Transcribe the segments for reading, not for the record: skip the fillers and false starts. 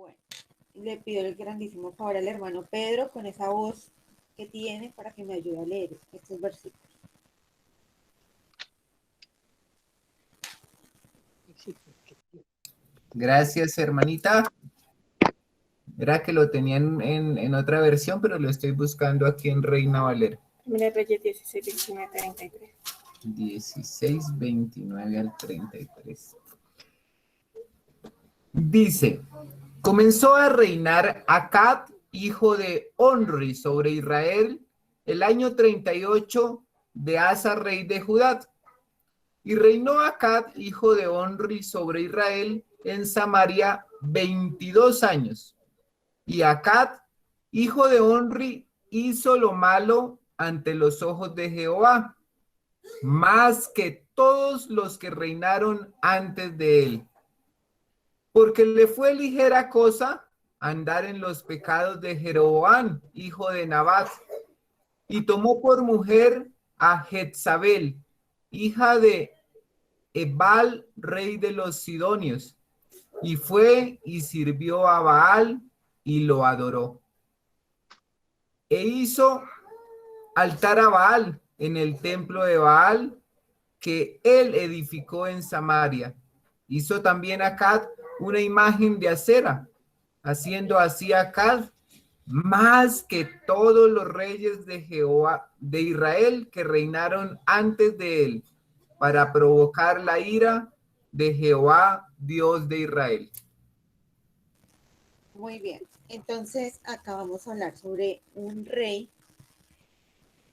Bueno, le pido el grandísimo favor al hermano Pedro con esa voz que tiene para que me ayude a leer estos versículos. Gracias, hermanita. Era que lo tenían en otra versión, pero lo estoy buscando aquí en Reina Valera. Primera de Reyes 16, 29, 33. 16, 29 al 33. Dice, comenzó a reinar Acab, hijo de Onri, sobre Israel, el año 38 de Asa, rey de Judá. Y reinó Acab, hijo de Onri, sobre Israel en Samaria 22 años. Y Acab, hijo de Onri, hizo lo malo ante los ojos de Jehová, más que todos los que reinaron antes de él. Porque le fue ligera cosa andar en los pecados de Jeroboam, hijo de Nabat, y tomó por mujer a Jezabel, hija de Ebal, rey de los Sidonios, y fue y sirvió a Baal y lo adoró. E hizo altar a Baal en el templo de Baal que él edificó en Samaria. Hizo también Acab una imagen de acera, haciendo así Acab más que todos los reyes de Jehová de Israel que reinaron antes de él, para provocar la ira de Jehová, Dios de Israel. Muy bien, entonces acá vamos a hablar sobre un rey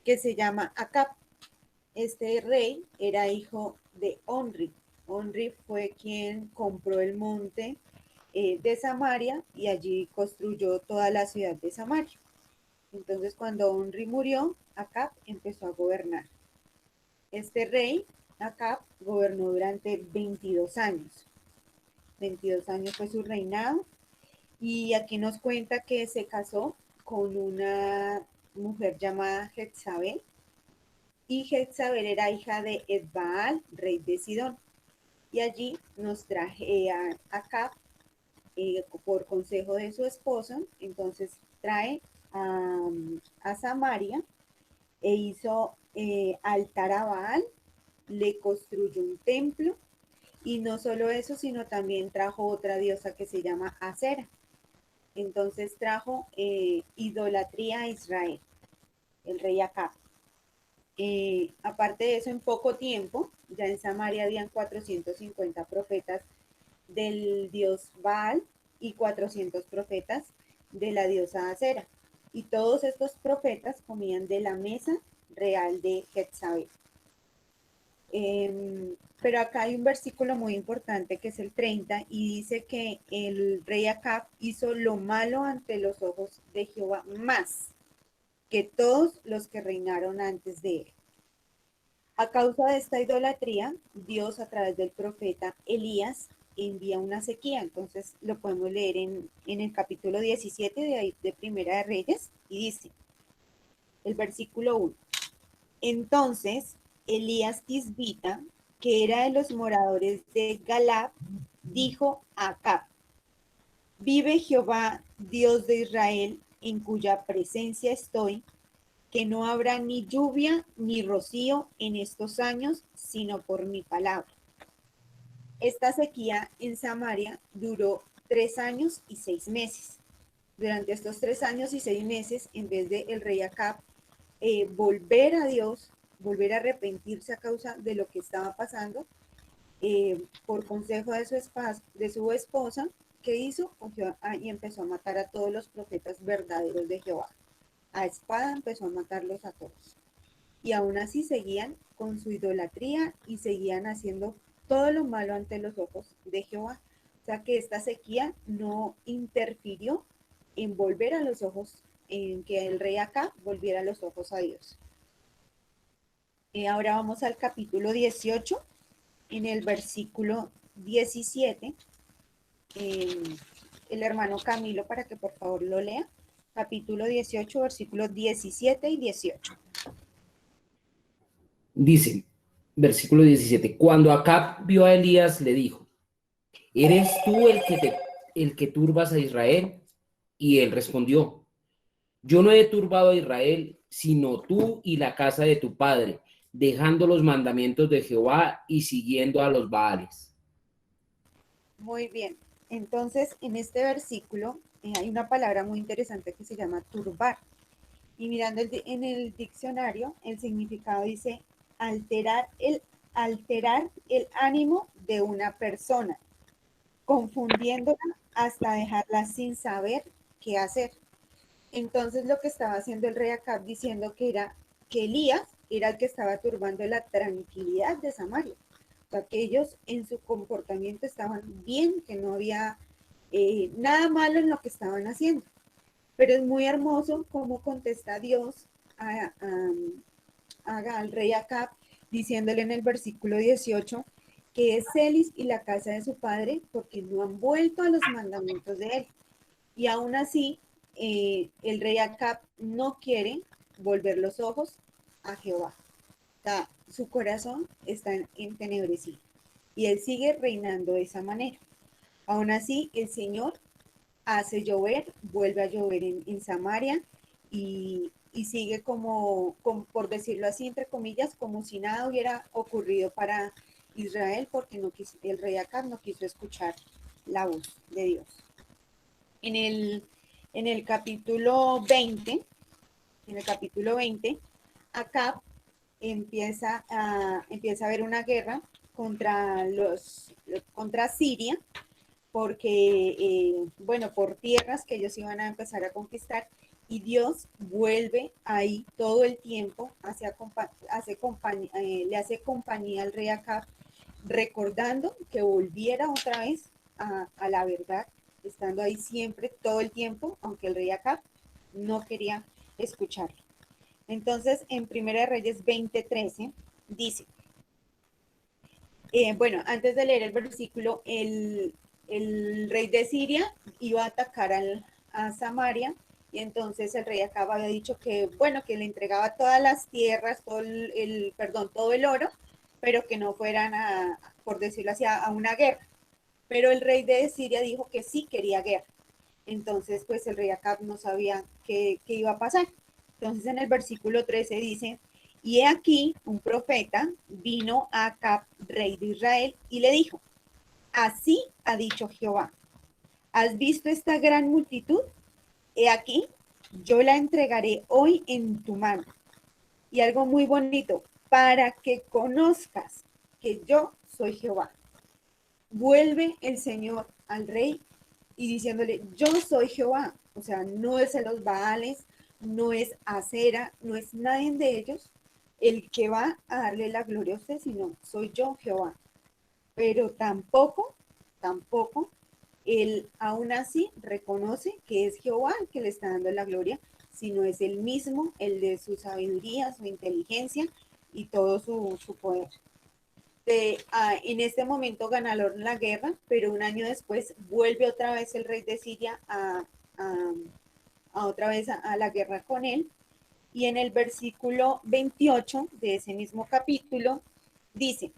que se llama Acab. Este rey era hijo de Onri. Onri fue quien compró el monte de Samaria y allí construyó toda la ciudad de Samaria. Entonces, cuando Onri murió, Acab empezó a gobernar. Este rey, Acab, gobernó durante 22 años. 22 años fue su reinado. Y aquí nos cuenta que se casó con una mujer llamada Jezabel. Y Jezabel era hija de Edbaal, rey de Sidón. Y allí nos traje a Acab por consejo de su esposo. Entonces trae a Samaria e hizo altar a Baal, le construyó un templo y no solo eso, sino también trajo otra diosa que se llama Acera. Entonces trajo idolatría a Israel, el rey Acab. Aparte de eso, en poco tiempo, ya en Samaria habían 450 profetas del dios Baal y 400 profetas de la diosa Acera. Y todos estos profetas comían de la mesa real de Jezabel. Pero acá hay un versículo muy importante que es el 30 y dice que el rey Acab hizo lo malo ante los ojos de Jehová más que todos los que reinaron antes de él. A causa de esta idolatría, Dios a través del profeta Elías envía una sequía. Entonces lo podemos leer en el capítulo 17 de Primera de Reyes y dice, el versículo 1. Entonces Elías Tisbita, que era de los moradores de Galad, dijo a Acab, vive Jehová, Dios de Israel, en cuya presencia estoy, que no habrá ni lluvia ni rocío en estos años, sino por mi palabra. Esta sequía en Samaria duró 3 años y 6 meses. Durante estos 3 años y 6 meses, en vez de el rey Acab volver a Dios, volver a arrepentirse a causa de lo que estaba pasando, por consejo de su esposa, ¿qué hizo? Y empezó a matar a todos los profetas verdaderos de Jehová. A espada empezó a matarlos a todos. Y aún así seguían con su idolatría y seguían haciendo todo lo malo ante los ojos de Jehová. O sea que esta sequía no interfirió en volver a los ojos, en que el rey Acab volviera los ojos a Dios. Ahora vamos al capítulo 18, en el versículo 17. El hermano Camilo, para que por favor lo lea. Capítulo 18, versículos 17 y 18. Dice, versículo 17, cuando Acab vio a Elías, le dijo, el que turbas a Israel? Y él respondió: yo no he turbado a Israel, sino tú y la casa de tu padre, dejando los mandamientos de Jehová y siguiendo a los Baales. Muy bien. Entonces, en este versículo hay una palabra muy interesante que se llama turbar. Y mirando en el diccionario, el significado dice alterar el ánimo de una persona, confundiéndola hasta dejarla sin saber qué hacer. Entonces lo que estaba haciendo el rey Acab diciendo que Elías era el que estaba turbando la tranquilidad de Samaria. O sea, que ellos en su comportamiento estaban bien, que no había nada malo en lo que estaban haciendo. Pero es muy hermoso cómo contesta Dios al rey Acab, diciéndole en el versículo 18 que es Celis y la casa de su padre porque no han vuelto a los mandamientos de él. Y aún así, el rey Acab no quiere volver los ojos a Jehová. O sea, su corazón está entenebrecido y él sigue reinando de esa manera. Aún así, el Señor hace llover, vuelve a llover en Samaria y sigue como, por decirlo así, entre comillas, como si nada hubiera ocurrido para Israel porque el rey Acab no quiso escuchar la voz de Dios. En el capítulo 20, Acab empieza a haber una guerra contra Siria, porque, bueno, por tierras que ellos iban a empezar a conquistar, y Dios vuelve ahí todo el tiempo, le hace compañía al rey Acab, recordando que volviera otra vez a la verdad, estando ahí siempre, todo el tiempo, aunque el rey Acab no quería escucharlo. Entonces, en Primera de Reyes 20:13 dice, bueno, antes de leer el versículo, el rey de Siria iba a atacar a Samaria, y entonces el rey Acab había dicho que, bueno, que le entregaba todas las tierras, todo el oro, pero que no fueran por decirlo así, a una guerra. Pero el rey de Siria dijo que sí quería guerra. Entonces, pues el rey Acab no sabía qué iba a pasar. Entonces, en el versículo 13 dice, y he aquí un profeta vino a Acab, rey de Israel, y le dijo, así ha dicho Jehová, ¿has visto esta gran multitud? He aquí, yo la entregaré hoy en tu mano. Y algo muy bonito, para que conozcas que yo soy Jehová. Vuelve el Señor al rey y diciéndole, yo soy Jehová. O sea, no es de los Baales, no es Acera, no es nadie de ellos el que va a darle la gloria a usted, sino soy yo Jehová. Pero tampoco, él aún así reconoce que es Jehová el que le está dando la gloria, sino es él mismo, el de su sabiduría, su inteligencia y todo su poder. En este momento ganaron la guerra, pero un año después vuelve otra vez el rey de Siria otra vez a la guerra con él. Y en el versículo 28 de ese mismo capítulo dice,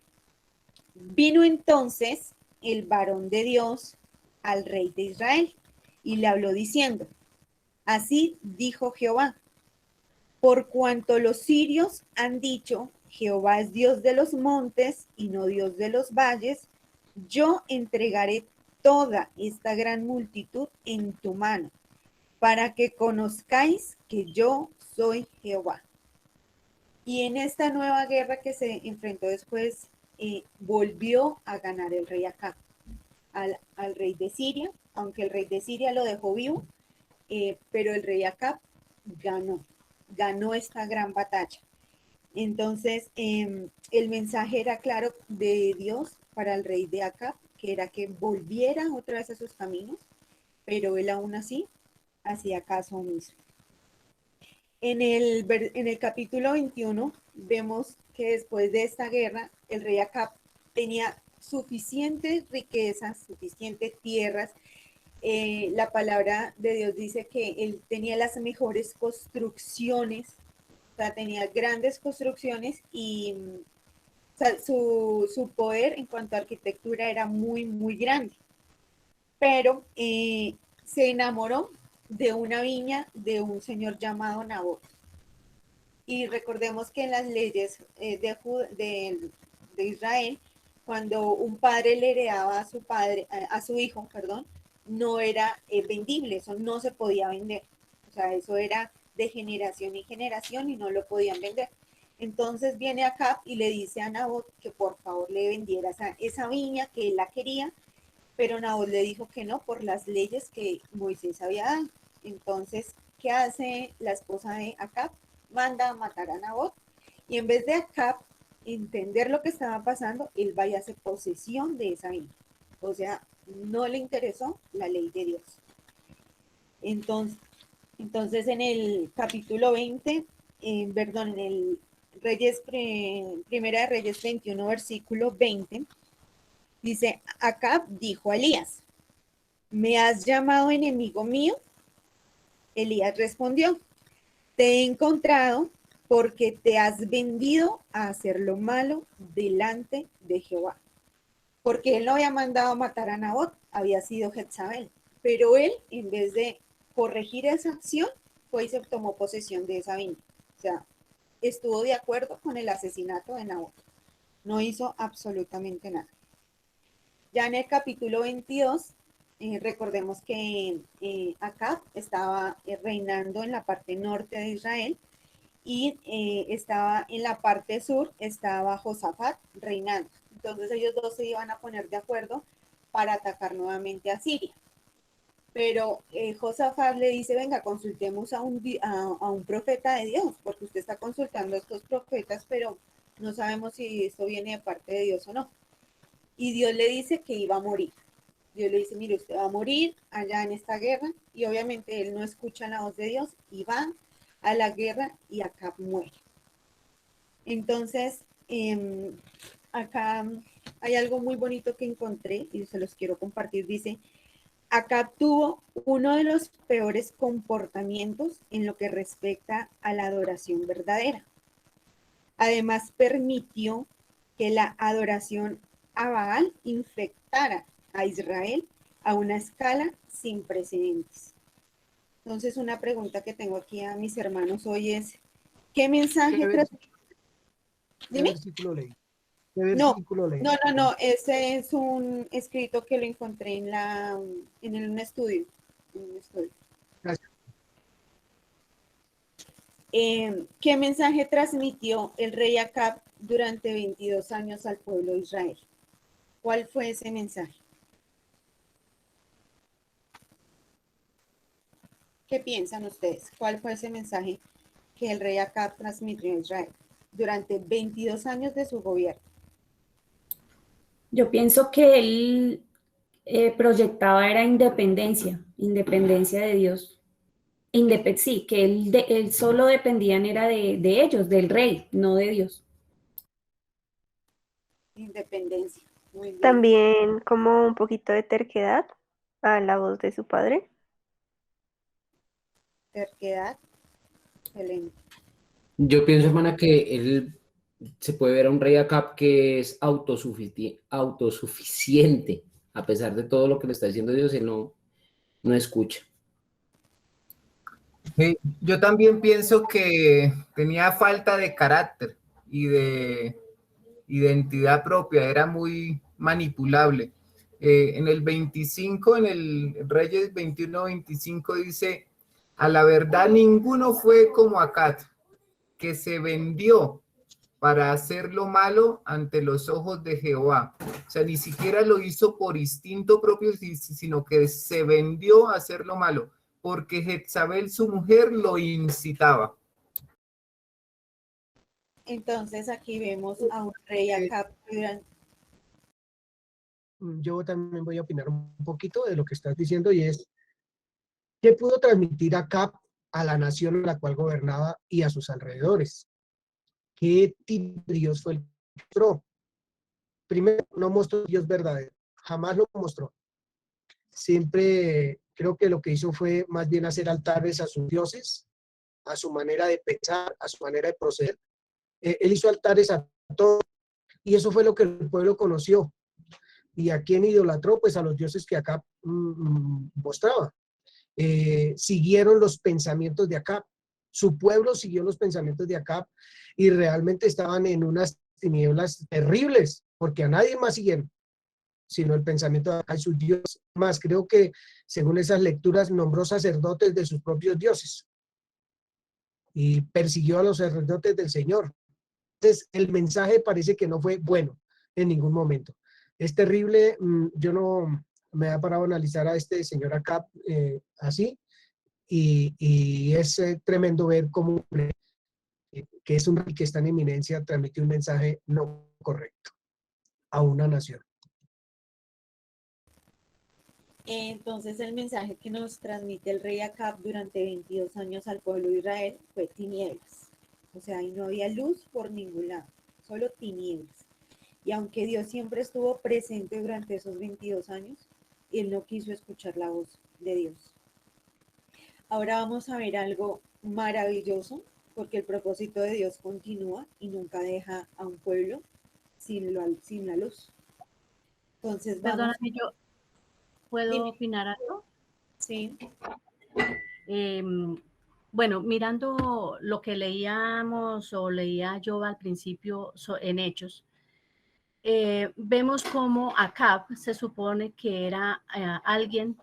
vino entonces el varón de Dios al rey de Israel y le habló diciendo, así dijo Jehová, por cuanto los sirios han dicho, Jehová es Dios de los montes y no Dios de los valles, yo entregaré toda esta gran multitud en tu mano, para que conozcáis que yo soy Jehová. Y en esta nueva guerra que se enfrentó después, volvió a ganar el rey Acab al rey de Siria, aunque el rey de Siria lo dejó vivo, pero el rey Acab ganó esta gran batalla. Entonces, el mensaje era claro de Dios para el rey de Acab, que era que volviera otra vez a sus caminos, pero él aún así hacía caso omiso. En el capítulo 21 vemos que después de esta guerra, el rey Acab tenía suficientes riquezas, suficientes tierras. La palabra de Dios dice que él tenía las mejores construcciones, o sea, tenía grandes construcciones y o sea, su poder en cuanto a arquitectura era muy, muy grande. pero se enamoró de una viña de un señor llamado Nabot. Y recordemos que en las leyes de Israel, cuando un padre le heredaba a su padre, a su hijo, perdón, no era vendible, eso no se podía vender. O sea, eso era de generación en generación y no lo podían vender. Entonces viene Acab y le dice a Nabot que por favor le vendiera esa viña, que él la quería, pero Nabot le dijo que no por las leyes que Moisés había dado. Entonces, ¿qué hace la esposa de Acab? Manda a matar a Nabot, y en vez de Acab entender lo que estaba pasando, él va y hace posesión de esa viña. O sea, no le interesó la ley de Dios. Entonces en el capítulo 20, perdón, en el Primera de Reyes 21, versículo 20, dice, Acab dijo a Elías, ¿me has llamado enemigo mío? Elías respondió, te he encontrado porque te has vendido a hacer lo malo delante de Jehová. Porque él no había mandado a matar a Nabot, había sido Jezabel. Pero él, en vez de corregir esa acción, fue y se tomó posesión de esa viña. O sea, estuvo de acuerdo con el asesinato de Nabot. No hizo absolutamente nada. Ya en el capítulo 22, recordemos que Acab estaba reinando en la parte norte de Israel y estaba en la parte sur, estaba Josafat reinando. Entonces ellos dos se iban a poner de acuerdo para atacar nuevamente a Siria. Pero Josafat le dice, venga, consultemos a un profeta de Dios, porque usted está consultando a estos profetas, pero no sabemos si esto viene de parte de Dios o no. Y Dios le dice que iba a morir. Dios le dice, mire, usted va a morir allá en esta guerra, y obviamente él no escucha la voz de Dios y va a la guerra y Acab muere. Entonces, acá hay algo muy bonito que encontré y se los quiero compartir. Dice, Acab tuvo uno de los peores comportamientos en lo que respecta a la adoración verdadera. Además, permitió que la adoración a Baal infectara a Israel a una escala sin precedentes. Entonces, una pregunta que tengo aquí a mis hermanos hoy es, ¿qué mensaje transmite? ¿Qué versículo leí? ¿Qué No, versículo leí? no, ese es un escrito que lo encontré en un estudio. Gracias. ¿Qué mensaje transmitió el rey Acab durante 22 años al pueblo de Israel? ¿Cuál fue ese mensaje? ¿Qué piensan ustedes? ¿Cuál fue ese mensaje que el rey Acab transmitió a Israel durante 22 años de su gobierno? Yo pienso que él proyectaba era independencia de Dios. Sí, que él solo dependían era de ellos, del rey, no de Dios. Independencia. Muy bien. También como un poquito de terquedad a la voz de su padre. Terquedad. Excelente. Yo pienso, hermana, que él se puede ver a un rey Acab que es autosuficiente. A pesar de todo lo que le está diciendo Dios, él no escucha. Yo también pienso que tenía falta de carácter y de identidad propia, era muy manipulable. En el 25, en el Reyes 21-25 dice, a la verdad ninguno fue como Acab, que se vendió para hacer lo malo ante los ojos de Jehová. O sea, ni siquiera lo hizo por instinto propio, sino que se vendió a hacer lo malo, porque Jezabel, su mujer, lo incitaba. Entonces aquí vemos a un rey Acab. Yo también voy a opinar un poquito de lo que estás diciendo y es, ¿qué pudo transmitir Acab a la nación a la cual gobernaba y a sus alrededores? ¿Qué tipo de Dios fue el que mostró? Primero, no mostró Dios verdadero, jamás lo mostró. Siempre creo que lo que hizo fue más bien hacer altares a sus dioses, a su manera de pensar, a su manera de proceder. Él hizo altares a todo y eso fue lo que el pueblo conoció. ¿Y a quién idolatró? Pues a los dioses que Acab mostraba. Siguieron los pensamientos de Acab. Su pueblo siguió los pensamientos de Acab y realmente estaban en unas tinieblas terribles, porque a nadie más siguieron, sino el pensamiento de Acab y sus dioses. Más, creo que según esas lecturas nombró sacerdotes de sus propios dioses y persiguió a los sacerdotes del Señor. Entonces, el mensaje parece que no fue bueno en ningún momento. Es terrible, yo no me he parado a analizar a este señor Acab así, y es tremendo ver cómo que es un rey que está en eminencia, transmite un mensaje no correcto a una nación. Entonces el mensaje que nos transmite el rey Acab durante 22 años al pueblo de Israel fue tinieblas. O sea, ahí no había luz por ningún lado, solo tinieblas. Y aunque Dios siempre estuvo presente durante esos 22 años, él no quiso escuchar la voz de Dios. Ahora vamos a ver algo maravilloso, porque el propósito de Dios continúa y nunca deja a un pueblo sin la luz. Entonces vamos. Perdóname, yo puedo Dime. opinar algo. Sí. Bueno, mirando lo que leíamos o leía yo al principio en Hechos, vemos como Acab se supone que era alguien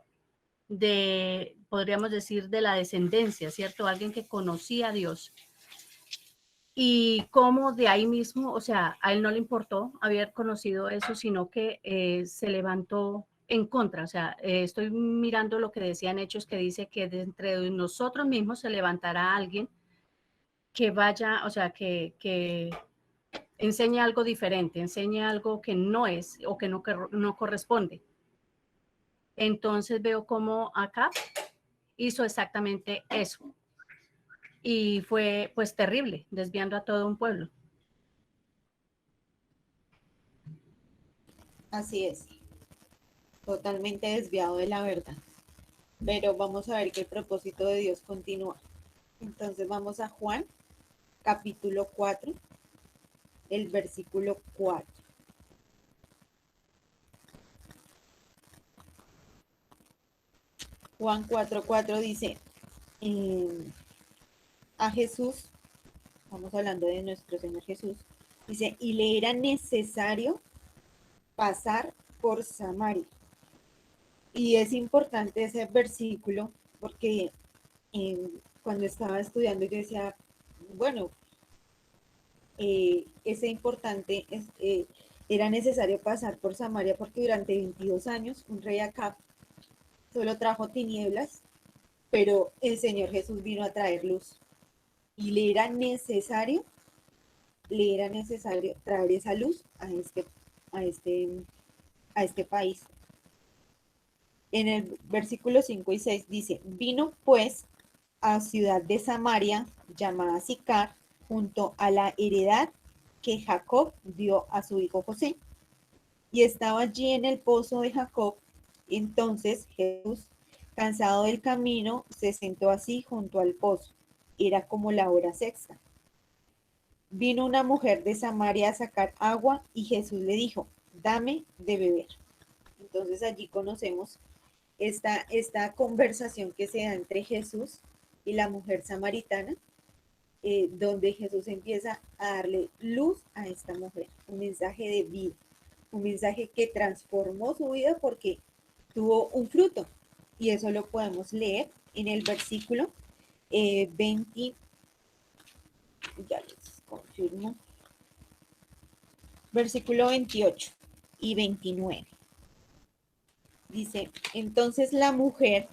de, podríamos decir, de la descendencia, ¿cierto? Alguien que conocía a Dios. Y cómo de ahí mismo, o sea, a él no le importó haber conocido eso, sino que se levantó en contra. O sea, estoy mirando lo que decían Hechos, que dice que de entre nosotros mismos se levantará alguien que vaya, o sea, que enseñe algo diferente, enseñe algo que no es o que no corresponde. Entonces veo cómo acá hizo exactamente eso. Y fue pues terrible, desviando a todo un pueblo. Así es, totalmente desviado de la verdad. Pero vamos a ver que el propósito de Dios continúa. Entonces vamos a Juan, capítulo 4, el versículo 4. Juan 4:4 dice, a Jesús, estamos hablando de nuestro Señor Jesús, dice, y le era necesario pasar por Samaria. Y es importante ese versículo porque cuando estaba estudiando yo decía, bueno, era necesario pasar por Samaria porque durante 22 años un rey Acab solo trajo tinieblas, pero el Señor Jesús vino a traer luz. Y le era necesario traer esa luz a este país. En el versículo 5 y 6 dice, vino pues a ciudad de Samaria, llamada Sicar, junto a la heredad que Jacob dio a su hijo José. Y estaba allí en el pozo de Jacob. Entonces Jesús, cansado del camino, se sentó así junto al pozo. Era como la hora sexta. Vino una mujer de Samaria a sacar agua y Jesús le dijo, dame de beber. Entonces allí conocemos esta conversación que se da entre Jesús y la mujer samaritana, donde Jesús empieza a darle luz a esta mujer, un mensaje de vida, un mensaje que transformó su vida porque tuvo un fruto. Y eso lo podemos leer en el versículo 20, ya les confirmo, versículo 28 y 29. Dice, entonces la mujer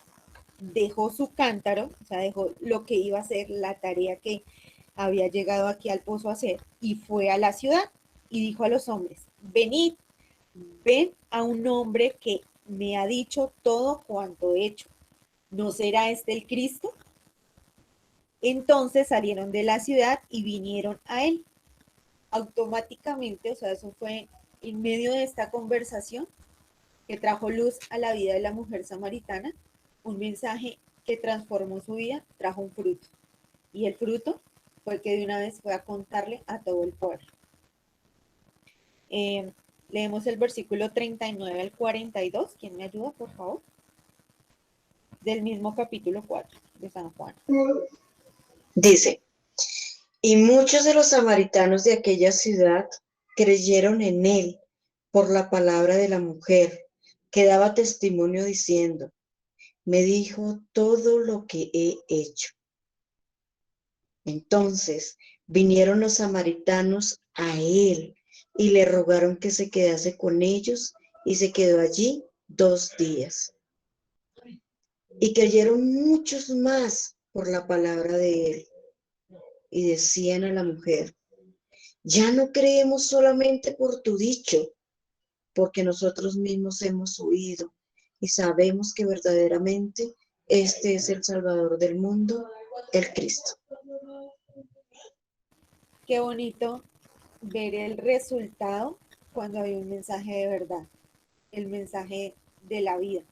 dejó su cántaro, o sea, dejó lo que iba a hacer, la tarea que había llegado aquí al pozo a hacer, y fue a la ciudad y dijo a los hombres, venid, ven a un hombre que me ha dicho todo cuanto he hecho. ¿No será este el Cristo? Entonces salieron de la ciudad y vinieron a él. Automáticamente, o sea, eso fue en medio de esta conversación que trajo luz a la vida de la mujer samaritana, un mensaje que transformó su vida, trajo un fruto. Y el fruto fue que de una vez fue a contarle a todo el pueblo. Leemos el versículo 39 al 42. ¿Quién me ayuda, por favor? Del mismo capítulo 4 de San Juan. Dice, y muchos de los samaritanos de aquella ciudad creyeron en él por la palabra de la mujer, que daba testimonio diciendo, me dijo todo lo que he hecho. Entonces vinieron los samaritanos a él y le rogaron que se quedase con ellos, y se quedó allí 2 días. Y creyeron muchos más por la palabra de él. Y decían a la mujer, ya no creemos solamente por tu dicho, porque nosotros mismos hemos oído y sabemos que verdaderamente este es el Salvador del mundo, el Cristo. Qué bonito ver el resultado cuando hay un mensaje de verdad, el mensaje de la vida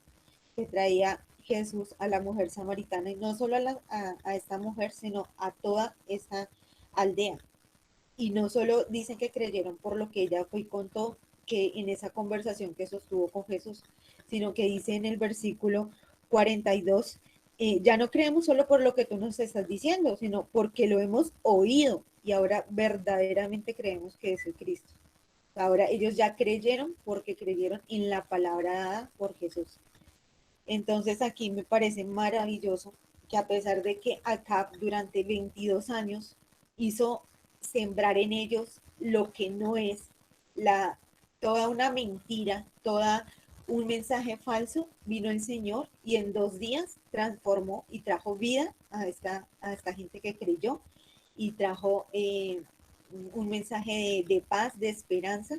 que traía Jesús a la mujer samaritana, y no solo a esta mujer, sino a toda esta aldea. Y no solo dicen que creyeron por lo que ella fue y contó, que en esa conversación que sostuvo con Jesús, sino que dice en el versículo 42, ya no creemos solo por lo que tú nos estás diciendo, sino porque lo hemos oído y ahora verdaderamente creemos que es el Cristo. Ahora ellos ya creyeron porque creyeron en la palabra dada por Jesús. Entonces aquí me parece maravilloso que a pesar de que Acab durante 22 años hizo sembrar en ellos lo que no es, toda una mentira, toda un mensaje falso, vino el Señor y en 2 días transformó y trajo vida a esta gente que creyó, y trajo un mensaje de paz, de esperanza,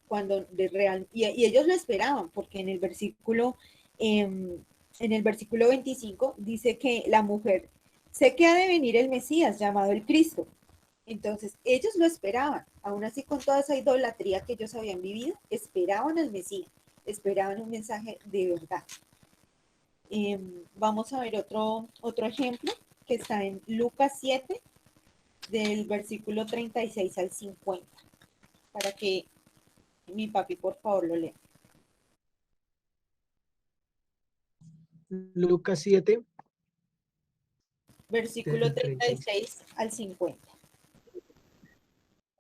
cuando de real, y ellos lo esperaban, porque en el versículo 25 dice que la mujer, sé que ha de venir el Mesías llamado el Cristo. Entonces ellos lo esperaban, aún así con toda esa idolatría que ellos habían vivido, esperaban al Mesías, esperaban un mensaje de verdad. Vamos a ver otro ejemplo que está en Lucas 7, del versículo 36 al 50, para que mi papi por favor lo lea. Lucas 7, Versículo del 36 al 50.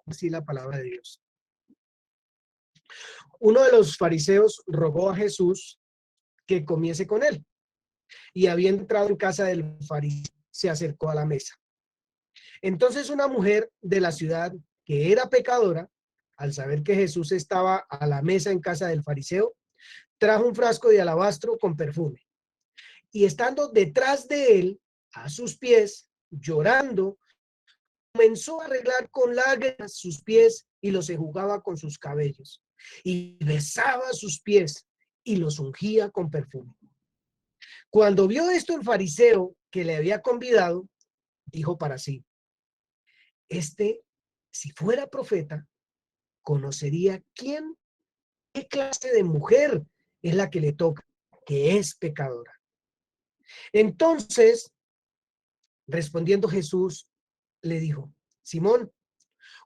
Así la palabra de Dios. Uno de los fariseos rogó a Jesús que comiese con él, y habiendo entrado en casa del fariseo, se acercó a la mesa. Entonces una mujer de la ciudad, que era pecadora, al saber que Jesús estaba a la mesa en casa del fariseo, trajo un frasco de alabastro con perfume, y estando detrás de él, a sus pies, llorando, comenzó a arreglar con lágrimas sus pies y los enjugaba con sus cabellos, y besaba sus pies y los ungía con perfume. Cuando vio esto el fariseo que le había convidado, dijo para sí, si fuera profeta, conocería qué clase de mujer es la que le toca, que es pecadora. Entonces, respondiendo Jesús, le dijo, Simón,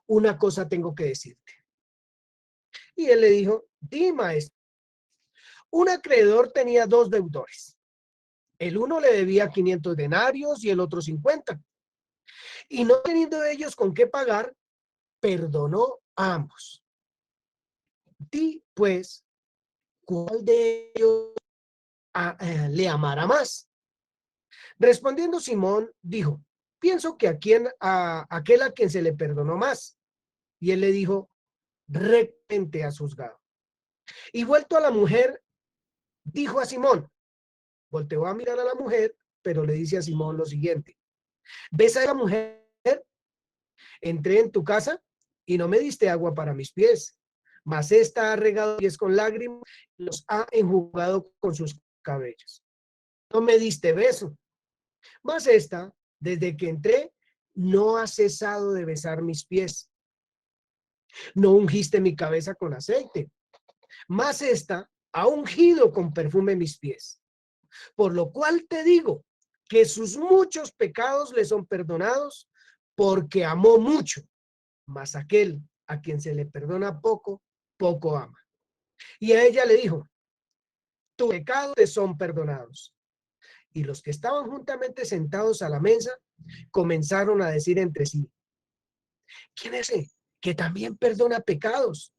una cosa tengo que decirte. Y él le dijo, di, maestro. Un acreedor tenía 2 deudores. El uno le debía 500 denarios y el otro 50. Y no teniendo ellos con qué pagar, perdonó a ambos. Di, pues, ¿cuál de ellos le amará más? Respondiendo Simón, dijo, pienso que a aquel a quien se le perdonó más. Y él le dijo, rectamente has juzgado. Y vuelto a la mujer, dijo a Simón, volteó a mirar a la mujer, pero le dice a Simón lo siguiente, ¿ves a esa mujer? Entré en tu casa y no me diste agua para mis pies, mas esta ha regado pies con lágrimas y los ha enjugado con sus cabellos. No me diste beso, mas esta, desde que entré, no ha cesado de besar mis pies. No ungiste mi cabeza con aceite, mas esta ha ungido con perfume mis pies. Por lo cual te digo que sus muchos pecados le son perdonados, porque amó mucho. Mas aquel a quien se le perdona poco, poco ama. Y a ella le dijo, tus pecados te son perdonados. Y los que estaban juntamente sentados a la mesa comenzaron a decir entre sí, ¿quién es ese que también perdona pecados?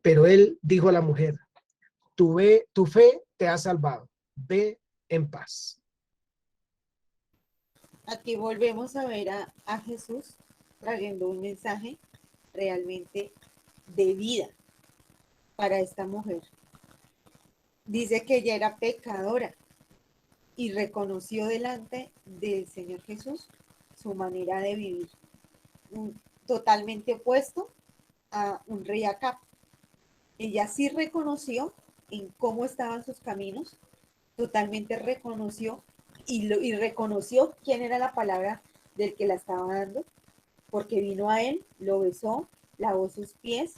Pero él dijo a la mujer, tu fe te ha salvado, ve en paz. Aquí volvemos a ver a Jesús trayendo un mensaje realmente de vida para esta mujer. Dice que ella era pecadora y reconoció delante del Señor Jesús su manera de vivir, totalmente opuesto a un rey Acab. Ella sí reconoció en cómo estaban sus caminos, totalmente reconoció y reconoció quién era la palabra del que la estaba dando, porque vino a él, lo besó, lavó sus pies,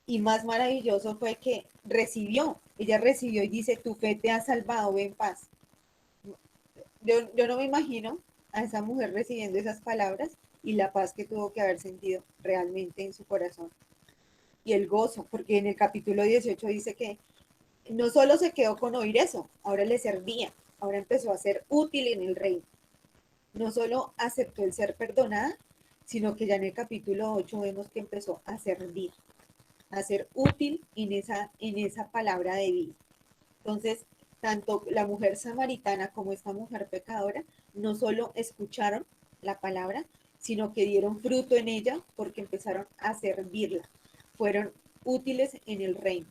y más maravilloso fue que ella recibió y dice, tu fe te ha salvado, ve en paz. Yo no me imagino a esa mujer recibiendo esas palabras y la paz que tuvo que haber sentido realmente en su corazón. Y el gozo, porque en el capítulo 18 dice que no solo se quedó con oír eso, ahora le servía, ahora empezó a ser útil en el reino. No solo aceptó el ser perdonada, sino que ya en el capítulo 8 vemos que empezó a servir, a ser útil en esa palabra de vida. Entonces, tanto la mujer samaritana como esta mujer pecadora no solo escucharon la palabra, sino que dieron fruto en ella porque empezaron a servirla. Fueron útiles en el reino.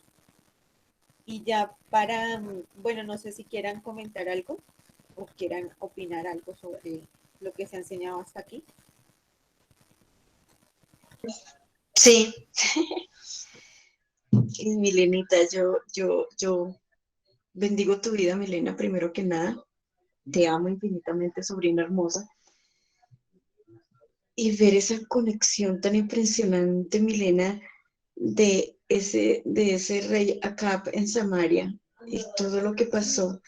Y ya para, bueno, no sé si quieran comentar algo o quieran opinar algo sobre lo que se ha enseñado hasta aquí. Sí. Milenita, yo bendigo tu vida, Milena, primero que nada. Te amo infinitamente, sobrina hermosa. Y ver esa conexión tan impresionante, Milena, de ese rey Acab en Samaria y todo lo que pasó.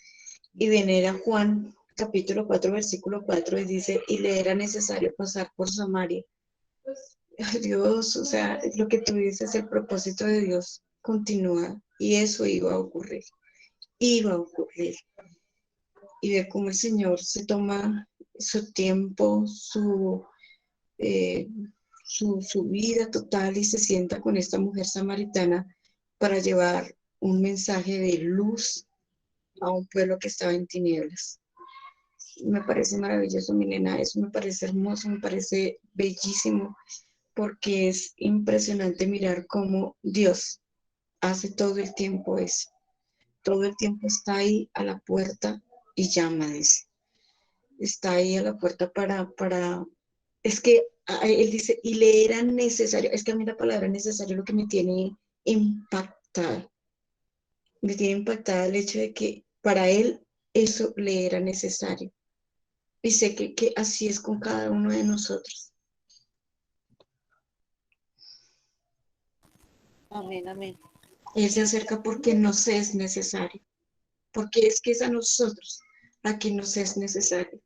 Y venir a Juan capítulo 4, versículo 4, y dice, y le era necesario pasar por Samaria. Ay, Dios, o sea, lo que tú dices, el propósito de Dios continúa y eso iba a ocurrir. Y ver cómo el Señor se toma su tiempo, eh, su vida total y se sienta con esta mujer samaritana para llevar un mensaje de luz a un pueblo que estaba en tinieblas. Me parece maravilloso, Milena, eso me parece hermoso, me parece bellísimo, porque es impresionante mirar cómo Dios hace todo el tiempo eso. Todo el tiempo está ahí a la puerta y llama, dice. Está ahí a la puerta es que él dice, y le era necesario, es que a mí la palabra necesario lo que me tiene impactada. Me tiene impactada el hecho de que para él eso le era necesario. Y sé que así es con cada uno de nosotros. Amén, amén. Él se acerca porque nos es necesario. Porque es que es a nosotros a quien nos es necesario.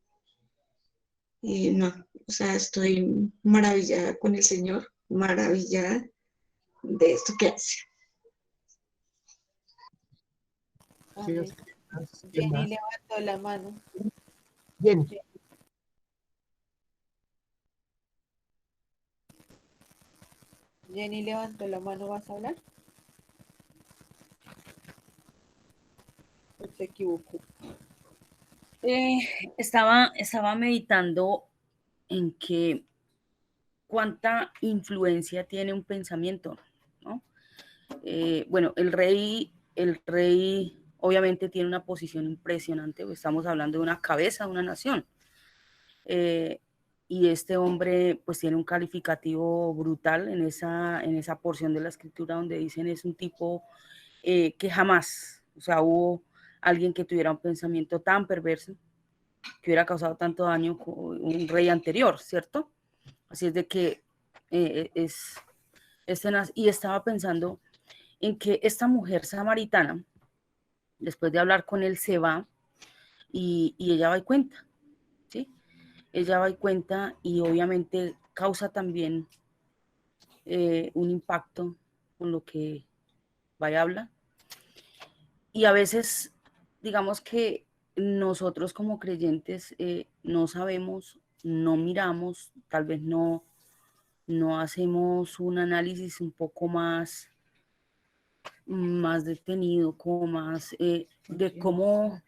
Y no, o sea, estoy maravillada con el Señor, maravillada de esto que hace. Amén. ¿Quién Jenny más? levantó la mano. Bien, Jenny levantó la mano, ¿vas a hablar? ¿O se equivocó? Estaba meditando en que cuánta influencia tiene un pensamiento, ¿no? Bueno, el rey obviamente tiene una posición impresionante, pues estamos hablando de una cabeza de una nación. Y este hombre pues tiene un calificativo brutal en esa porción de la escritura donde dicen es un tipo que jamás, o sea, hubo alguien que tuviera un pensamiento tan perverso, que hubiera causado tanto daño como un rey anterior, ¿cierto? Así es de que y estaba pensando en que esta mujer samaritana, después de hablar con él, se va y ella va y cuenta, ¿sí? Ella va y cuenta y obviamente causa también un impacto con lo que va y habla. Y a veces, digamos que nosotros como creyentes no sabemos, no miramos, tal vez no hacemos un análisis un poco más detenido, como más de cómo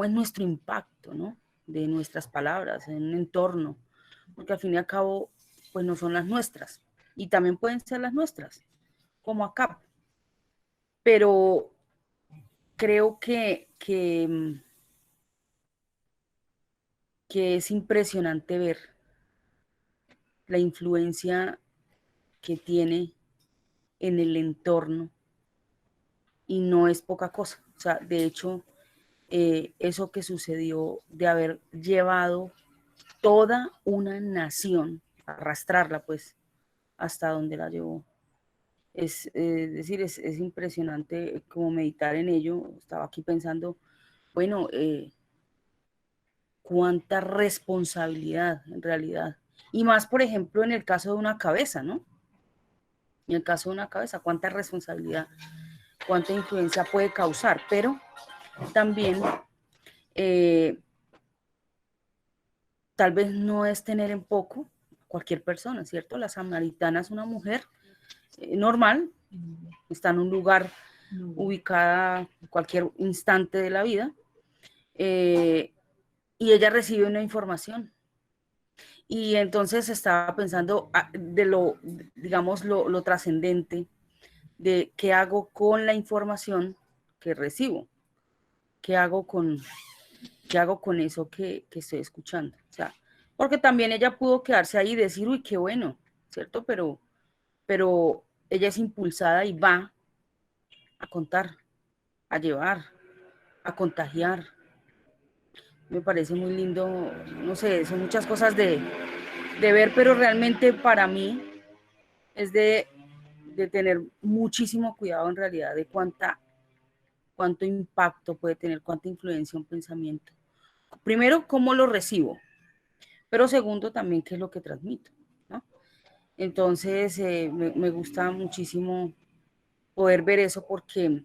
es nuestro impacto, ¿no? De nuestras palabras en un entorno, porque al fin y al cabo, pues no son las nuestras, y también pueden ser las nuestras, como acá. Pero creo que es impresionante ver la influencia que tiene en el entorno, y no es poca cosa. O sea, de hecho, eso que sucedió de haber llevado toda una nación, arrastrarla pues hasta donde la llevó. Es decir, es impresionante como meditar en ello. Estaba aquí pensando, bueno, cuánta responsabilidad en realidad. Y más, por ejemplo, en el caso de una cabeza, ¿no? En el caso de una cabeza, cuánta responsabilidad, cuánta influencia puede causar, pero también tal vez no es tener en poco cualquier persona, ¿cierto? La samaritana es una mujer normal, está en un lugar ubicada en cualquier instante de la vida, y ella recibe una información. Y entonces estaba pensando de lo, digamos, lo trascendente de qué hago con la información que recibo, qué hago con eso que estoy escuchando. O sea, porque también ella pudo quedarse ahí y decir, uy, qué bueno, ¿cierto? Pero ella es impulsada y va a contar, a llevar, a contagiar. Me parece muy lindo, no sé, son muchas cosas de ver, pero realmente para mí es de tener muchísimo cuidado en realidad de cuánto impacto puede tener, cuánta influencia un pensamiento. Primero, cómo lo recibo, pero segundo, también qué es lo que transmito, ¿no? Entonces, me gusta muchísimo poder ver eso, porque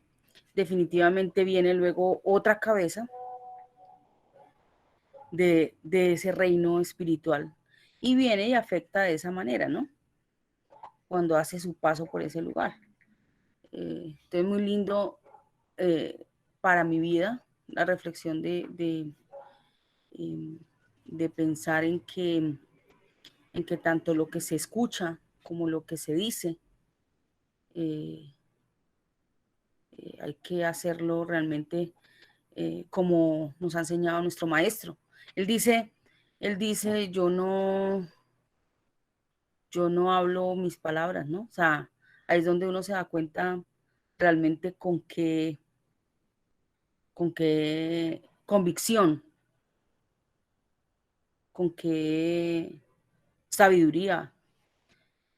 definitivamente viene luego otra cabeza de ese reino espiritual, y viene y afecta de esa manera, ¿no? Cuando hace su paso por ese lugar. Entonces, muy lindo para mi vida la reflexión de pensar en que tanto lo que se escucha como lo que se dice, hay que hacerlo realmente como nos ha enseñado nuestro maestro. Él dice, yo no hablo mis palabras, ¿no? O sea, ahí es donde uno se da cuenta realmente con qué convicción, con qué sabiduría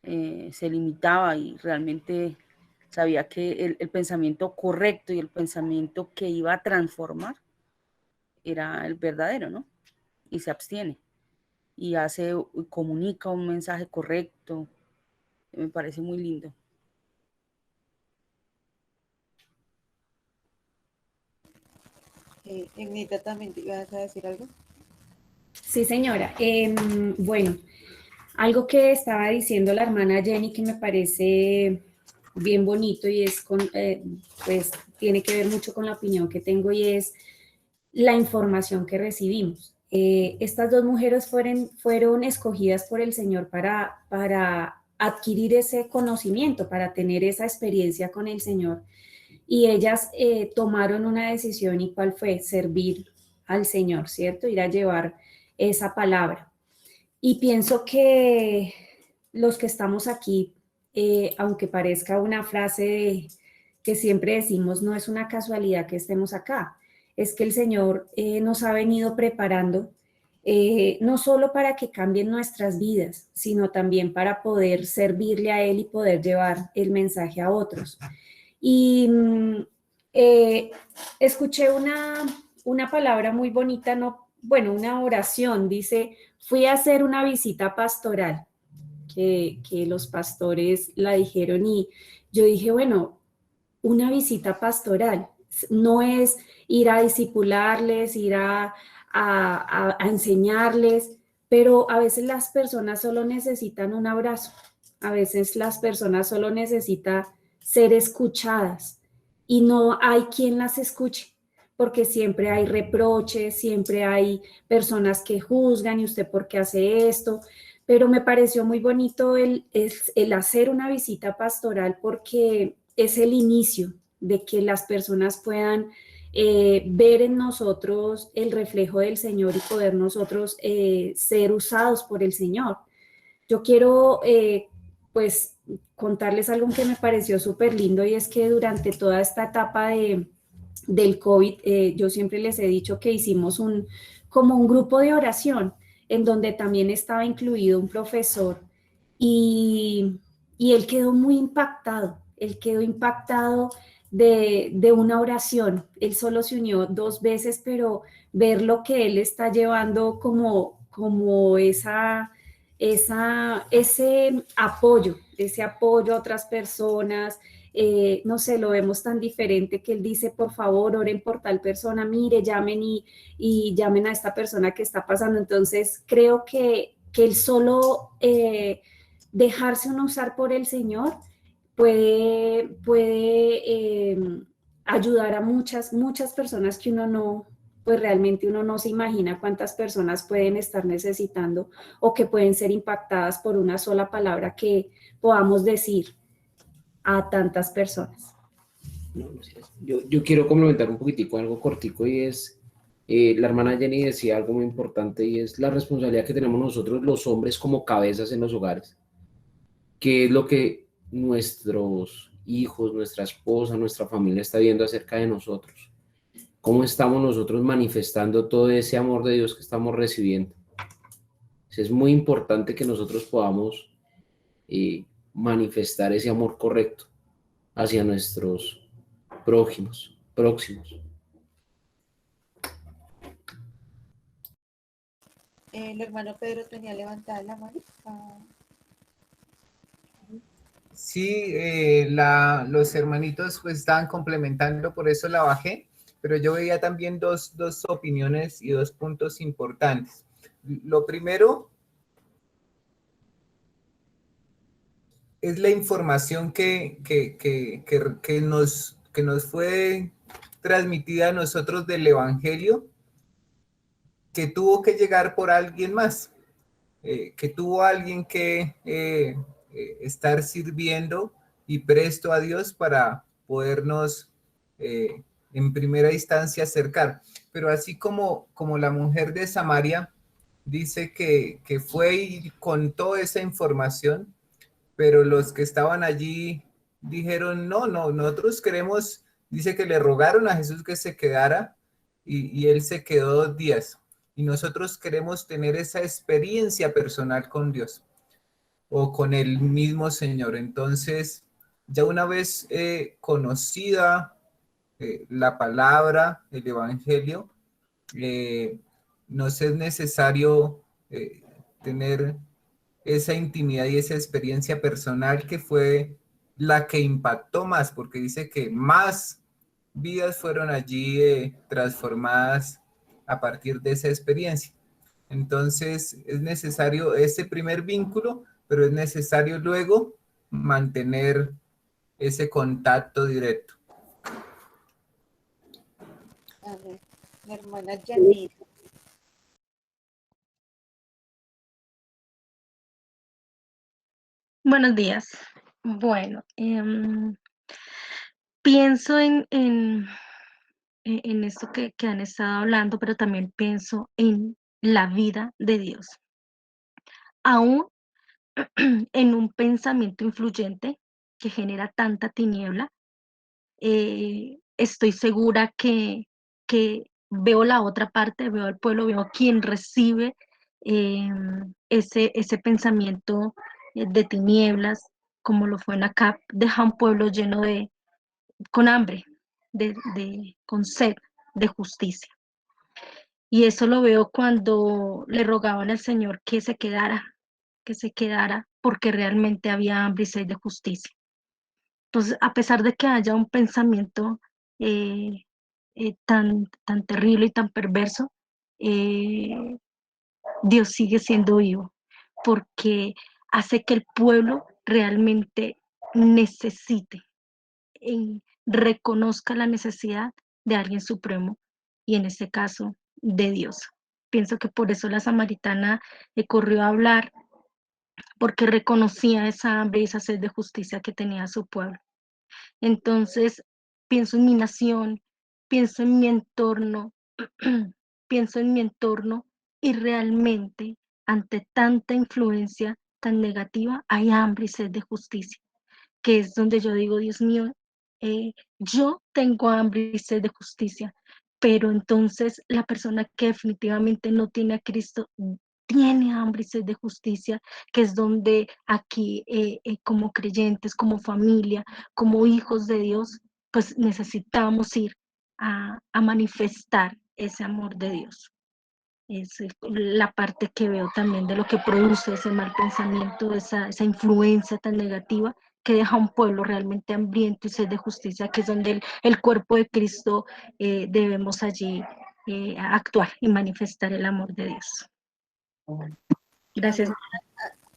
se limitaba, y realmente sabía que el pensamiento correcto y el pensamiento que iba a transformar era el verdadero, ¿no? Y se abstiene y comunica un mensaje correcto. Me parece muy lindo. Ignita, ¿también te ibas a decir algo? Sí, señora. Bueno, algo que estaba diciendo la hermana Jenny que me parece bien bonito y es pues tiene que ver mucho con la opinión que tengo, y es la información que recibimos. Estas dos mujeres fueron escogidas por el Señor para adquirir ese conocimiento, para tener esa experiencia con el Señor, y ellas tomaron una decisión. ¿Y cuál fue? Servir al Señor, ¿cierto? Ir a llevar esa palabra. Y pienso que los que estamos aquí, aunque parezca una frase que siempre decimos, no es una casualidad que estemos acá, es que el Señor nos ha venido preparando no solo para que cambien nuestras vidas, sino también para poder servirle a Él y poder llevar el mensaje a otros. Y escuché una palabra muy bonita, no, bueno, una oración, dice, fui a hacer una visita pastoral. que los pastores la dijeron y yo dije, bueno, una visita pastoral no es ir a discipularles, ir a enseñarles, pero a veces las personas solo necesitan un abrazo, a veces las personas solo necesitan ser escuchadas y no hay quien las escuche, porque siempre hay reproches, siempre hay personas que juzgan y usted por qué hace esto, pero me pareció muy bonito el hacer una visita pastoral porque es el inicio de que las personas puedan ver en nosotros el reflejo del Señor y poder nosotros ser usados por el Señor. Yo quiero pues contarles algo que me pareció súper lindo y es que durante toda esta etapa del COVID, yo siempre les he dicho que hicimos como un grupo de oración en donde también estaba incluido un profesor y él quedó impactado de una oración. Él solo se unió 2 veces, pero ver lo que él está llevando como ese apoyo a otras personas, no sé, lo vemos tan diferente que él dice, por favor, oren por tal persona, mire, llamen y llamen a esta persona que está pasando. Entonces, creo que el solo dejarse uno usar por el Señor puede ayudar a muchas personas que uno no, pues realmente uno no se imagina cuántas personas pueden estar necesitando o que pueden ser impactadas por una sola palabra que podamos decir a tantas personas. Yo quiero complementar un poquitico algo cortico y es, la hermana Jenny decía algo muy importante y es la responsabilidad que tenemos nosotros los hombres como cabezas en los hogares, que es lo que nuestros hijos, nuestra esposa, nuestra familia está viendo acerca de nosotros. ¿Cómo estamos nosotros manifestando todo ese amor de Dios que estamos recibiendo? Es muy importante que nosotros podamos manifestar ese amor correcto hacia nuestros próximos. El hermano Pedro tenía levantada la mano. Sí, los hermanitos pues estaban complementando, por eso la bajé, pero yo veía también dos opiniones y 2 puntos importantes. Lo primero es la información que nos fue transmitida a nosotros del Evangelio, que tuvo que llegar por alguien más, que tuvo alguien que estar sirviendo y presto a Dios para podernos en primera instancia acercar. Pero así como la mujer de Samaria dice que fue y contó esa información, pero los que estaban allí dijeron, no, nosotros queremos, dice que le rogaron a Jesús que se quedara y él se quedó 2 días. Y nosotros queremos tener esa experiencia personal con Dios o con el mismo Señor. Entonces, ya una vez conocida la palabra, el Evangelio, nos es necesario tener esa intimidad y esa experiencia personal que fue la que impactó más, porque dice que más vidas fueron allí transformadas a partir de esa experiencia. Entonces es necesario ese primer vínculo, pero es necesario luego mantener ese contacto directo. A ver, la hermana Janine. Buenos días. Bueno, pienso en esto que han estado hablando, pero también pienso en la vida de Dios. Aún en un pensamiento influyente que genera tanta tiniebla, estoy segura que veo la otra parte, veo al pueblo, veo quien recibe ese pensamiento de tinieblas, como lo fue en Acab, deja un pueblo lleno con hambre, con sed de justicia. Y eso lo veo cuando le rogaban al Señor que se quedara, que se quedara porque realmente había hambre y sed de justicia. Entonces, a pesar de que haya un pensamiento tan terrible y tan perverso, eh, Dios sigue siendo vivo porque hace que el pueblo realmente necesite y reconozca la necesidad de alguien supremo y en este caso de Dios. Pienso que por eso la samaritana corrió a hablar porque reconocía esa hambre y esa sed de justicia que tenía su pueblo. Entonces, pienso en mi nación, pienso en mi entorno, pienso en mi entorno y realmente ante tanta influencia tan negativa hay hambre y sed de justicia, que es donde yo digo, Dios mío, yo tengo hambre y sed de justicia, pero entonces la persona que definitivamente no tiene a Cristo tiene hambre y sed de justicia, que es donde aquí como creyentes, como familia, como hijos de Dios, pues necesitamos ir a manifestar ese amor de Dios. Es la parte que veo también de lo que produce ese mal pensamiento, esa influencia tan negativa que deja a un pueblo realmente hambriento y sed de justicia, que es donde el cuerpo de Cristo debemos allí actuar y manifestar el amor de Dios. Gracias.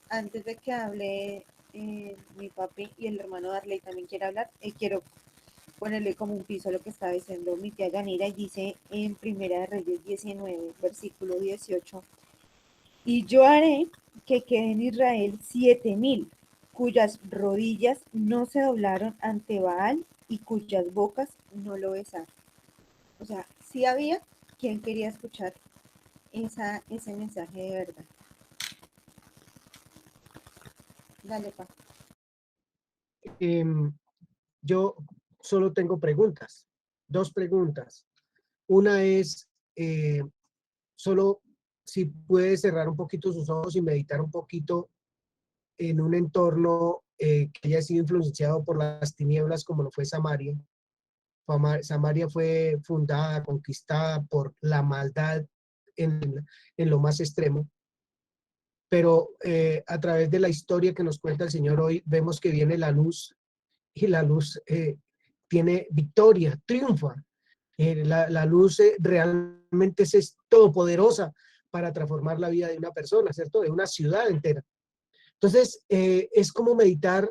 Antes de que hable mi papi y el hermano Darley también quiere hablar, quiero ponerle como un piso a lo que está diciendo mi tía Yanira, y dice en Primera de Reyes 19, versículo 18, y yo haré que queden en Israel 7,000, cuyas rodillas no se doblaron ante Baal y cuyas bocas no lo besaron. O sea, sí había quien quería escuchar ese mensaje de verdad. Dale, pa. Yo solo tengo preguntas, dos preguntas. Una es, solo si puede cerrar un poquito sus ojos y meditar un poquito en un entorno que haya sido influenciado por las tinieblas como lo fue Samaria. Samaria fue fundada, conquistada por la maldad en lo más extremo. Pero a través de la historia que nos cuenta el Señor hoy, vemos que viene la luz y la luz tiene victoria, triunfa. La luz realmente es todopoderosa para transformar la vida de una persona, ¿cierto? De una ciudad entera. Entonces, es como meditar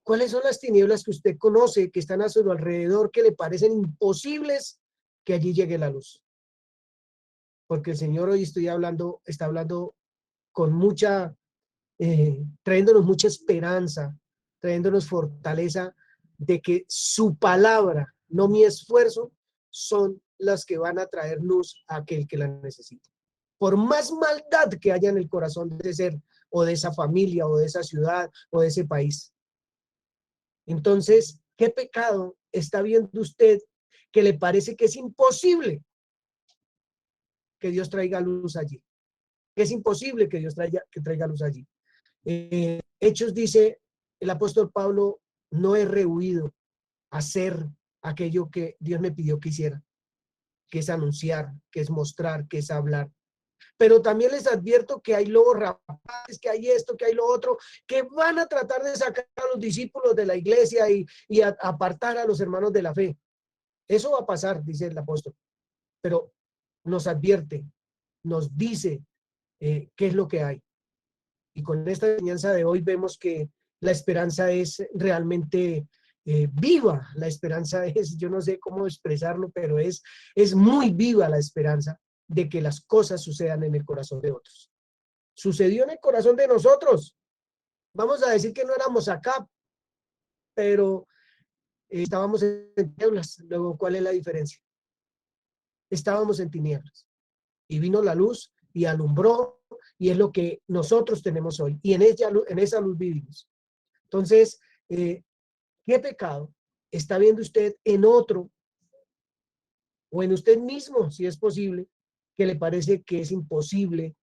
cuáles son las tinieblas que usted conoce, que están a su alrededor, que le parecen imposibles que allí llegue la luz. Porque el Señor hoy está hablando con mucha, trayéndonos mucha esperanza, trayéndonos fortaleza de que su palabra, no mi esfuerzo, son las que van a traer luz a aquel que la necesita. Por más maldad que haya en el corazón de ese ser, o de esa familia, o de esa ciudad, o de ese país. Entonces, ¿qué pecado está viendo usted que le parece que es imposible que Dios traiga luz allí? Que es imposible que Dios traiga luz allí. Hechos dice el apóstol Pablo, no he rehuido hacer aquello que Dios me pidió que hiciera, que es anunciar, que es mostrar, que es hablar. Pero también les advierto que hay lobos rapaces, que hay esto, que hay lo otro, que van a tratar de sacar a los discípulos de la iglesia y apartar a los hermanos de la fe. Eso va a pasar, dice el apóstol. Pero nos advierte, nos dice qué es lo que hay. Y con esta enseñanza de hoy vemos que la esperanza es realmente viva. La esperanza es, yo no sé cómo expresarlo, pero es muy viva la esperanza de que las cosas sucedan en el corazón de otros. Sucedió en el corazón de nosotros. Vamos a decir que no éramos acá, pero estábamos en tinieblas. Luego, ¿cuál es la diferencia? Estábamos en tinieblas y vino la luz y alumbró, y es lo que nosotros tenemos hoy, y en esa luz vivimos. Entonces, ¿qué pecado está viendo usted en otro o en usted mismo, si es posible, que le parece que es imposible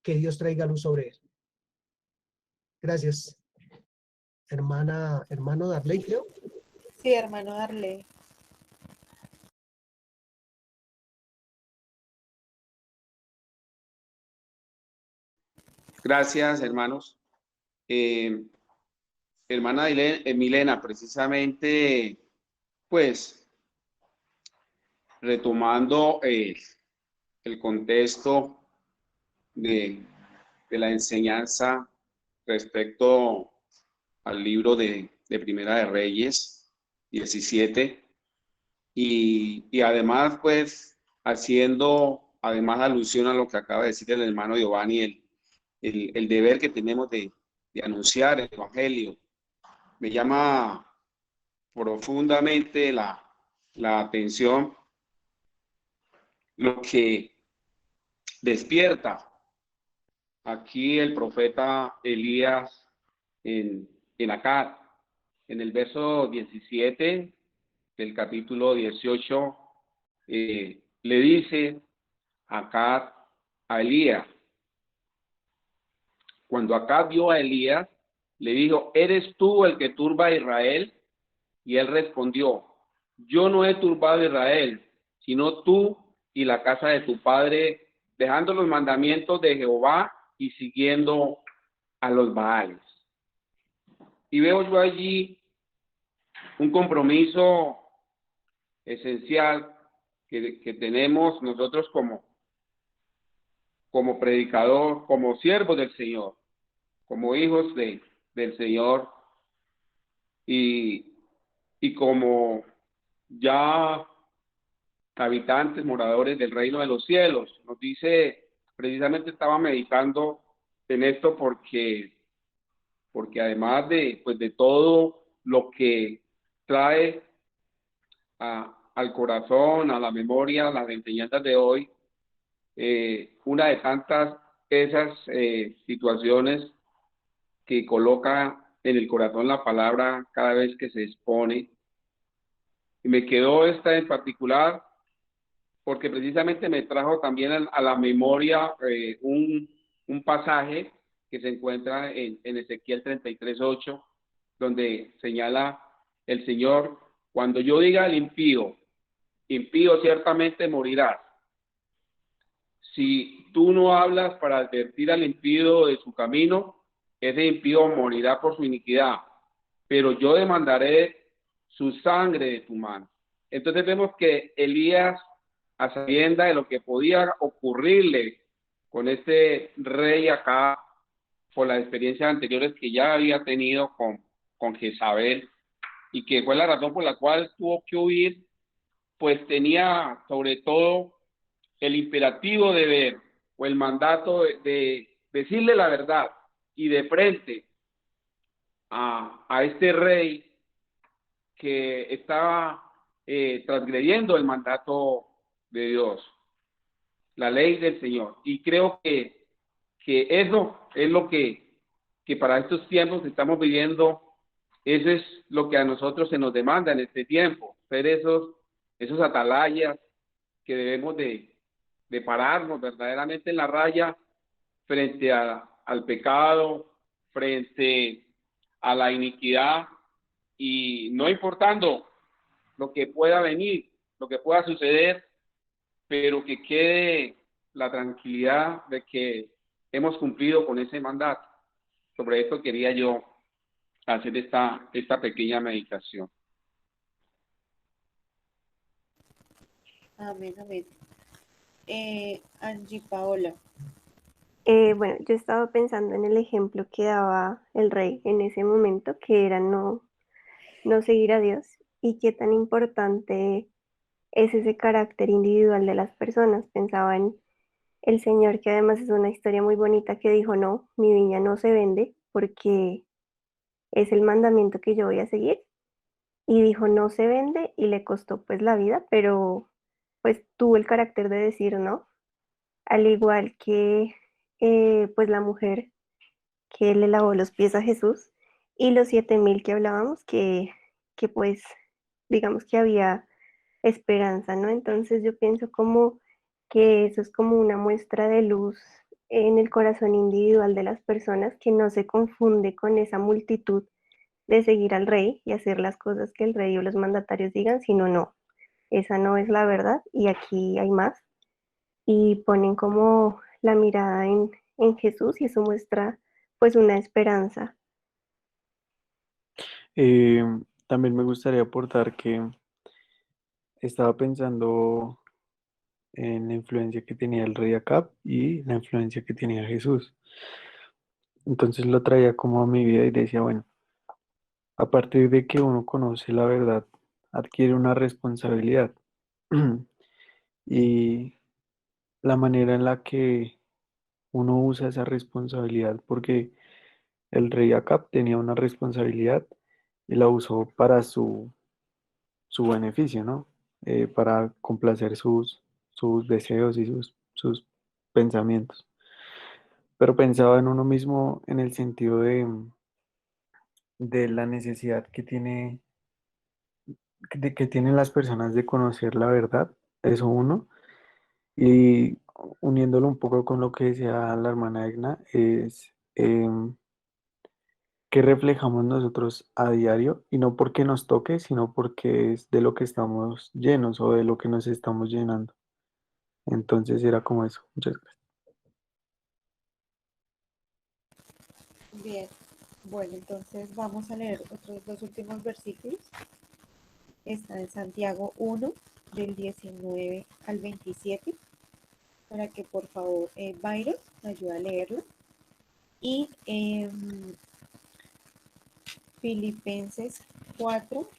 que Dios traiga luz sobre él? Gracias. Hermano Darley, creo. Sí, hermano Darley. Gracias, hermanos. Hermana Milena, precisamente, pues, retomando el contexto de la enseñanza respecto al libro de Primera de Reyes 17, y además, pues, haciendo además alusión a lo que acaba de decir el hermano Giovanni, el deber que tenemos de anunciar el Evangelio. Me llama profundamente la atención lo que despierta aquí el profeta Elías en Acad. En el verso 17 del capítulo 18 le dice Acad a Elías. Cuando Acab vio a Elías, le dijo: ¿eres tú el que turba a Israel? Y él respondió: yo no he turbado a Israel, sino tú y la casa de tu padre, dejando los mandamientos de Jehová y siguiendo a los Baales. Y veo yo allí un compromiso esencial que tenemos nosotros como predicador, como siervos del Señor, como hijos del Señor, y como ya habitantes, moradores del reino de los cielos. Nos dice, precisamente estaba meditando en esto porque además de todo lo que trae al corazón, a la memoria, las enseñanzas de hoy, una de tantas esas situaciones que coloca en el corazón la palabra cada vez que se expone. Y me quedó esta en particular porque precisamente me trajo también a la memoria un pasaje que se encuentra en Ezequiel 33:8, donde señala el Señor: cuando yo diga al impío, impío ciertamente morirás, si tú no hablas para advertir al impío de su camino, ese impío morirá por su iniquidad, pero yo demandaré su sangre de tu mano. Entonces vemos que Elías, a sabienda de lo que podía ocurrirle con este rey acá, por las experiencias anteriores que ya había tenido con Jezabel, y que fue la razón por la cual tuvo que huir, pues tenía sobre todo el imperativo de ver, o el mandato de decirle la verdad, y de frente a este rey que estaba transgrediendo el mandato de Dios, la ley del Señor. Y creo que eso es lo que para estos tiempos que estamos viviendo, eso es lo que a nosotros se nos demanda en este tiempo, ser esos atalayas que debemos de pararnos verdaderamente en la raya frente al pecado, frente a la iniquidad, y no importando lo que pueda venir, lo que pueda suceder, pero que quede la tranquilidad de que hemos cumplido con ese mandato. Sobre esto quería yo hacer esta pequeña meditación. Amén, amén. Angie Paola. Bueno, yo estaba pensando en el ejemplo que daba el rey en ese momento, que era no seguir a Dios, y qué tan importante es ese carácter individual de las personas. Pensaba en el Señor, que además es una historia muy bonita, que dijo: no, mi viña no se vende porque es el mandamiento que yo voy a seguir. Y dijo: no se vende, y le costó pues la vida, pero pues tuvo el carácter de decir no, al igual que pues la mujer que le lavó los pies a Jesús, y los 7,000 que hablábamos, que pues digamos que había esperanza, ¿no? Entonces yo pienso como que eso es como una muestra de luz en el corazón individual de las personas, que no se confunde con esa multitud de seguir al rey y hacer las cosas que el rey o los mandatarios digan, sino no, esa no es la verdad y aquí hay más. Y ponen como la mirada en Jesús y eso muestra pues una esperanza. También me gustaría aportar que estaba pensando en la influencia que tenía el rey Acab y la influencia que tenía Jesús. Entonces lo traía como a mi vida y decía, bueno, a partir de que uno conoce la verdad, adquiere una responsabilidad. Y la manera en la que uno usa esa responsabilidad, porque el rey Acab tenía una responsabilidad y la usó para su beneficio, ¿no? Para complacer sus deseos y sus pensamientos. Pero pensaba en uno mismo en el sentido de la necesidad que tienen las personas de conocer la verdad, eso uno, y uniéndolo un poco con lo que decía la hermana Egna, es que reflejamos nosotros a diario, y no porque nos toque, sino porque es de lo que estamos llenos o de lo que nos estamos llenando. Entonces era como eso. Muchas gracias. Bien, bueno, entonces vamos a leer otros dos últimos versículos. Está en Santiago 1, del 19 al 27, para que por favor Byron me ayude a leerlo. Y Filipenses 4,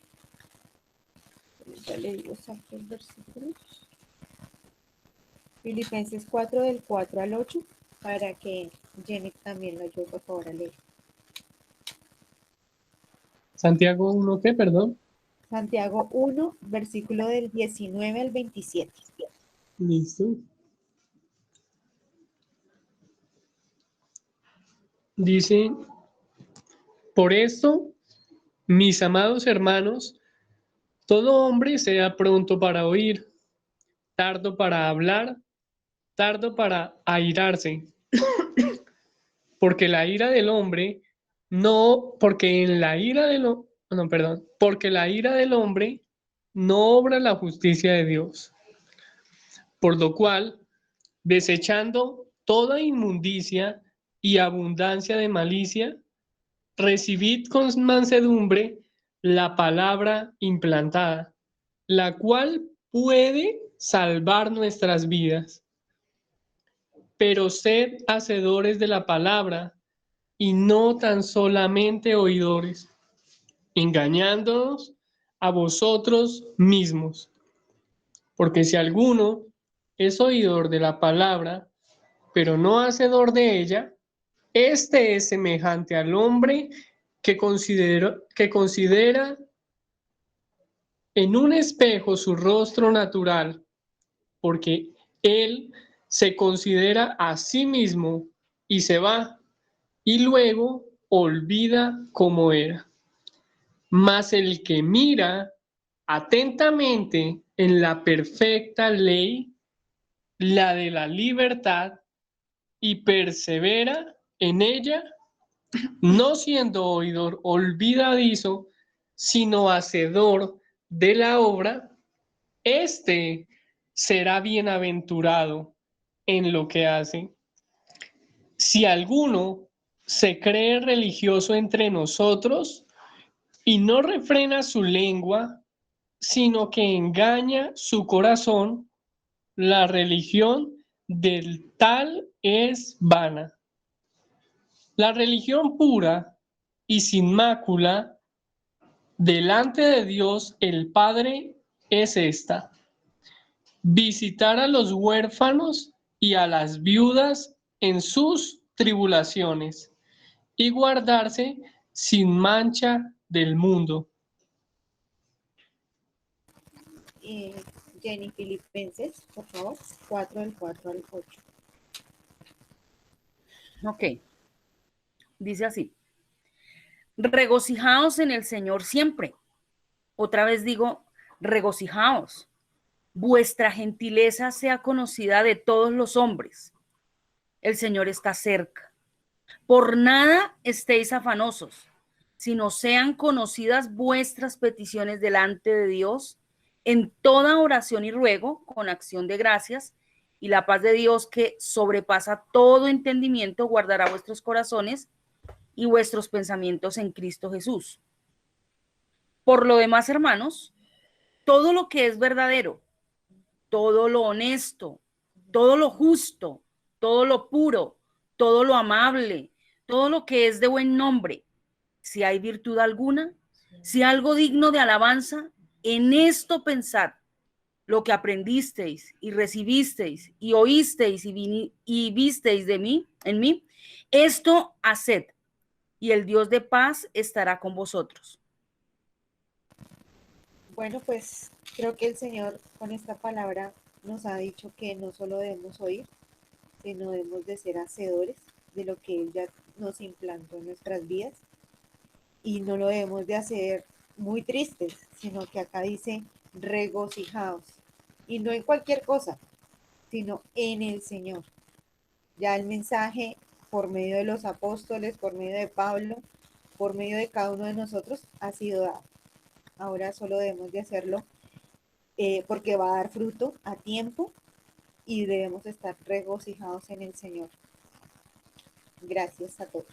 ya le digo exactos versículos. Filipenses 4, del 4 al 8, para que Jenny también lo ayude por favor a leer. Santiago 1, ¿qué? Perdón. Santiago 1, versículo del 19 al 27. Listo. Dice, por esto, mis amados hermanos, todo hombre sea pronto para oír, tardo para hablar, tardo para airarse, porque la ira del hombre porque la ira del hombre no obra la justicia de Dios. Por lo cual, desechando toda inmundicia y abundancia de malicia, recibid con mansedumbre la palabra implantada, la cual puede salvar nuestras vidas. Pero sed hacedores de la palabra y no tan solamente oidores, engañándonos a vosotros mismos. Porque si alguno es oidor de la palabra, pero no hacedor de ella, este es semejante al hombre que considera en un espejo su rostro natural, porque él se considera a sí mismo y se va, y luego olvida cómo era. Mas el que mira atentamente en la perfecta ley, la de la libertad, y persevera en ella, no siendo oidor olvidadizo, sino hacedor de la obra, éste será bienaventurado en lo que hace. Si alguno se cree religioso entre nosotros y no refrena su lengua, sino que engaña su corazón, la religión del tal es vana. La religión pura y sin mácula delante de Dios el Padre es esta: visitar a los huérfanos y a las viudas en sus tribulaciones y guardarse sin mancha del mundo. Jenny, Filipenses, por favor, 4 del 4 al 8. Ok. Dice así: regocijaos en el Señor siempre. Otra vez digo, regocijaos. Vuestra gentileza sea conocida de todos los hombres. El Señor está cerca. Por nada estéis afanosos, sino sean conocidas vuestras peticiones delante de Dios en toda oración y ruego, con acción de gracias, y la paz de Dios que sobrepasa todo entendimiento guardará vuestros corazones y vuestros pensamientos en Cristo Jesús. Por lo demás, hermanos, todo lo que es verdadero, todo lo honesto, todo lo justo, todo lo puro, todo lo amable, todo lo que es de buen nombre, si hay virtud alguna, si algo digno de alabanza, en esto pensad. Lo que aprendisteis y recibisteis y oísteis y visteis de mí, en mí, esto haced, y el Dios de paz estará con vosotros. Bueno, pues creo que el Señor con esta palabra nos ha dicho que no solo debemos oír, sino debemos de ser hacedores de lo que Él ya nos implantó en nuestras vidas, y no lo debemos de hacer muy tristes, sino que acá dice regocijaos, y no en cualquier cosa, sino en el Señor. Ya el mensaje por medio de los apóstoles, por medio de Pablo, por medio de cada uno de nosotros ha sido dado. Ahora solo debemos de hacerlo porque va a dar fruto a tiempo y debemos estar regocijados en el Señor. Gracias a todos.